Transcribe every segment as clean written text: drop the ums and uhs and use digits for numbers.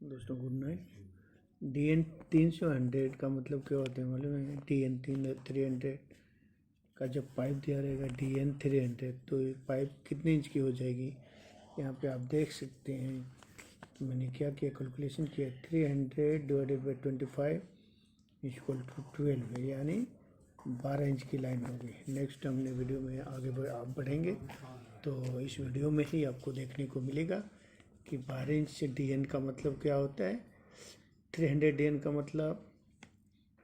दोस्तों good night. DN 300 का मतलब क्या होता है मालूम है? DN 300 का जब पाइप दिया रहेगा DN 300 तो ये पाइप कितने इंच की हो जाएगी? यहाँ पे आप देख सकते हैं कि मैंने क्या किया, कैलकुलेशन किया। 300 डिवाइडेड बाई 25 इक्वल टू 12 है, यानी 12 इंच की लाइन होगी। नेक्स्ट हमने वीडियो में आगे आप बढ़ेंगे तो इस वीडियो में ही आपको देखने को मिलेगा कि 12 इंच से DN का मतलब क्या होता है। 300 DN का मतलब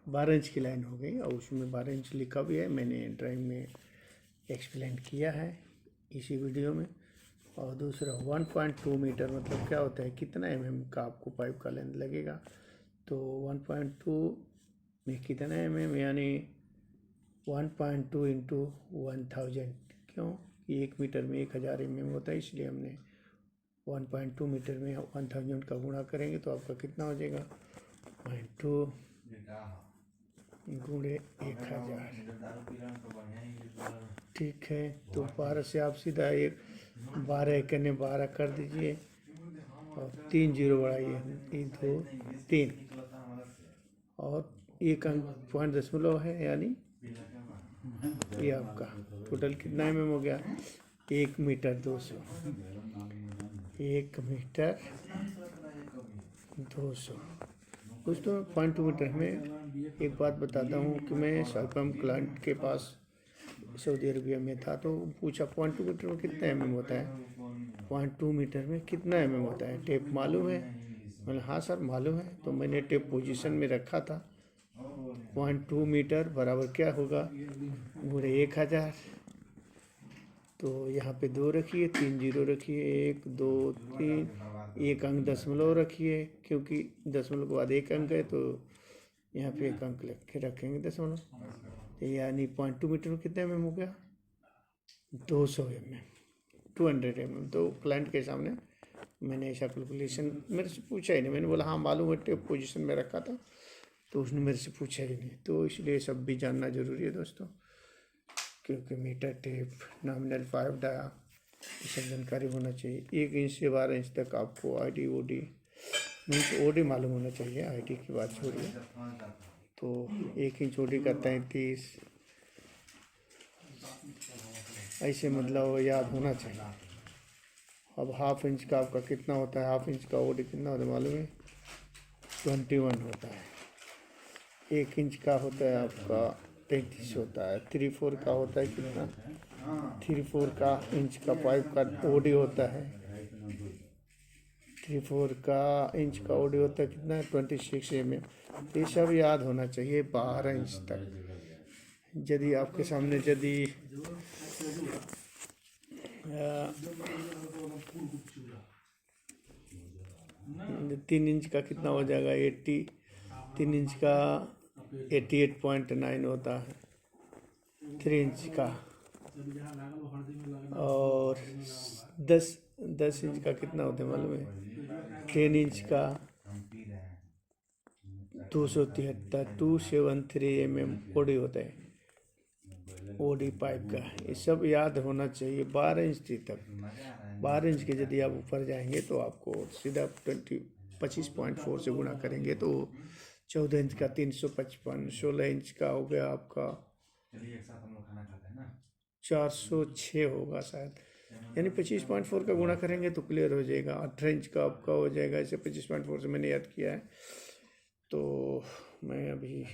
12 इंच की लाइन हो गई, और उसमें 12 इंच लिखा भी है, मैंने ड्राइंग में एक्सप्लेन किया है इसी वीडियो में। और दूसरा 1.2 मीटर मतलब क्या होता है, कितना mm का आपको पाइप का लेंथ लगेगा। तो 1.2 में कितना mm, यानी 1.2 इंटू 1000। क्यों कि 1 मीटर में 1000 mm होता है, इसलिए हमने 1.2 मीटर में 1000 का गुणा करेंगे तो आपका कितना हो जाएगा, 0.2 गुणे 1000। ठीक है, तो 12 से आप सीधा 12 कने 12 कर दीजिए और 3 जीरो बढ़ाइए, 1 2 3 और 1 अंक पॉइंट दशमलव है, यानी ये आपका टोटल कितना mm हो गया, 1 मीटर 200। 1 मीटर 200। दोस्तों 0.2 मीटर में एक बात बताता हूँ कि मैं सालपम क्लाइंट के पास सऊदी अरबिया में था, तो पूछा 0.2 मीटर में कितना mm होता है, 0.2 मीटर में कितना mm होता है, टेप मालूम है? मैंने हाँ सर मालूम है। तो मैंने टेप पोजीशन में रखा था। 0.2 मीटर बराबर क्या होगा, गुणे 1000। तो यहाँ पे 2 रखिए, 3 जीरो रखिए, 1 2 3, 1 अंक दशमलव रखिए, क्योंकि दशमलव के बाद 1 अंक है तो यहाँ पे 1 अंक लिख के रखेंगे दशमलव। तो यानी 0.2 मीटर में कितने mm हो गया, 200 mm, 200 mm। तो क्लाइंट के सामने मैंने ऐसा कैलकुलेशन, मेरे से पूछा ही नहीं, मैंने बोला हाँ मालूम है, टेप पोजीशन में रखा था, तो उसने मेरे से पूछा ही नहीं। तो इसलिए सब भी जानना ज़रूरी है दोस्तों, क्योंकि meter, tape, nominal, pipe, dia, ये सब जानकारी होना चाहिए। 1 इंच से 12 इंच तक आपको ID OD मीन्स OD मालूम होना चाहिए, ID की बात छोड़िए। तो 1 इंच OD का 33, ऐसे मतलब याद होना चाहिए। अब हाफ इंच का आपका कितना होता है, हाफ इंच का OD कितना होता है मालूम है, 21 होता है। 1 इंच का होता है आपका 33 होता है। 3/4 का होता है कितना, 3/4 का इंच का पाइप का OD होता है। 3/4 का इंच का OD होता है कितना, 26 mm। ये सब याद होना चाहिए 12 इंच तक। यदि आपके सामने यदि 3 इंच का कितना हो जाएगा, 3 इंच का 88.9 होता है 3 इंच का। और 10 इंच का कितना होता है मालूम है, 10 इंच का 273 273 mm OD होता है, OD पाइप का। ये सब याद होना चाहिए 12 इंच तक। 12 इंच के यदि आप ऊपर जाएंगे तो आपको सीधा 25.4 से गुणा करेंगे तो 14 इंच का 355, 16 इंच का हो गया आपका 406 होगा शायद, यानी 25.4 का गुणा करेंगे तो क्लियर हो जाएगा। 18 इंच का आपका हो जाएगा, ऐसे 25.4 से मैंने याद किया है, तो मैं अभी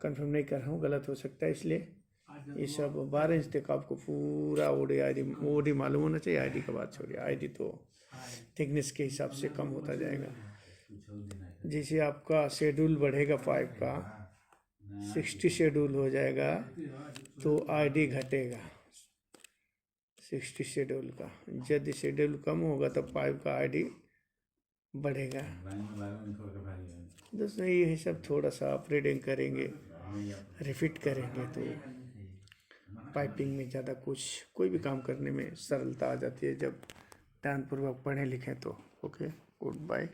कंफर्म नहीं कर रहा हूँ, गलत हो सकता है, इसलिए ये सब 12 इंच तक आपको पूरा OD मालूम होना चाहिए। ID का बात छोड़िए, ID तो थिकनेस के हिसाब से कम होता जाएगा। जैसे आपका शेड्यूल बढ़ेगा पाइप का, 60 शेड्यूल हो जाएगा तो ID घटेगा 60 शेड्यूल का। यदि शेड्यूल कम होगा तो पाइप का ID बढ़ेगा। दोस्तों ये सब थोड़ा सा आप रीडिंग करेंगे, रिपीट करेंगे तो पाइपिंग में ज़्यादा कोई भी काम करने में सरलता आ जाती है, जब ध्यानपूर्वक पढ़ें लिखें तो। Okay, good bye.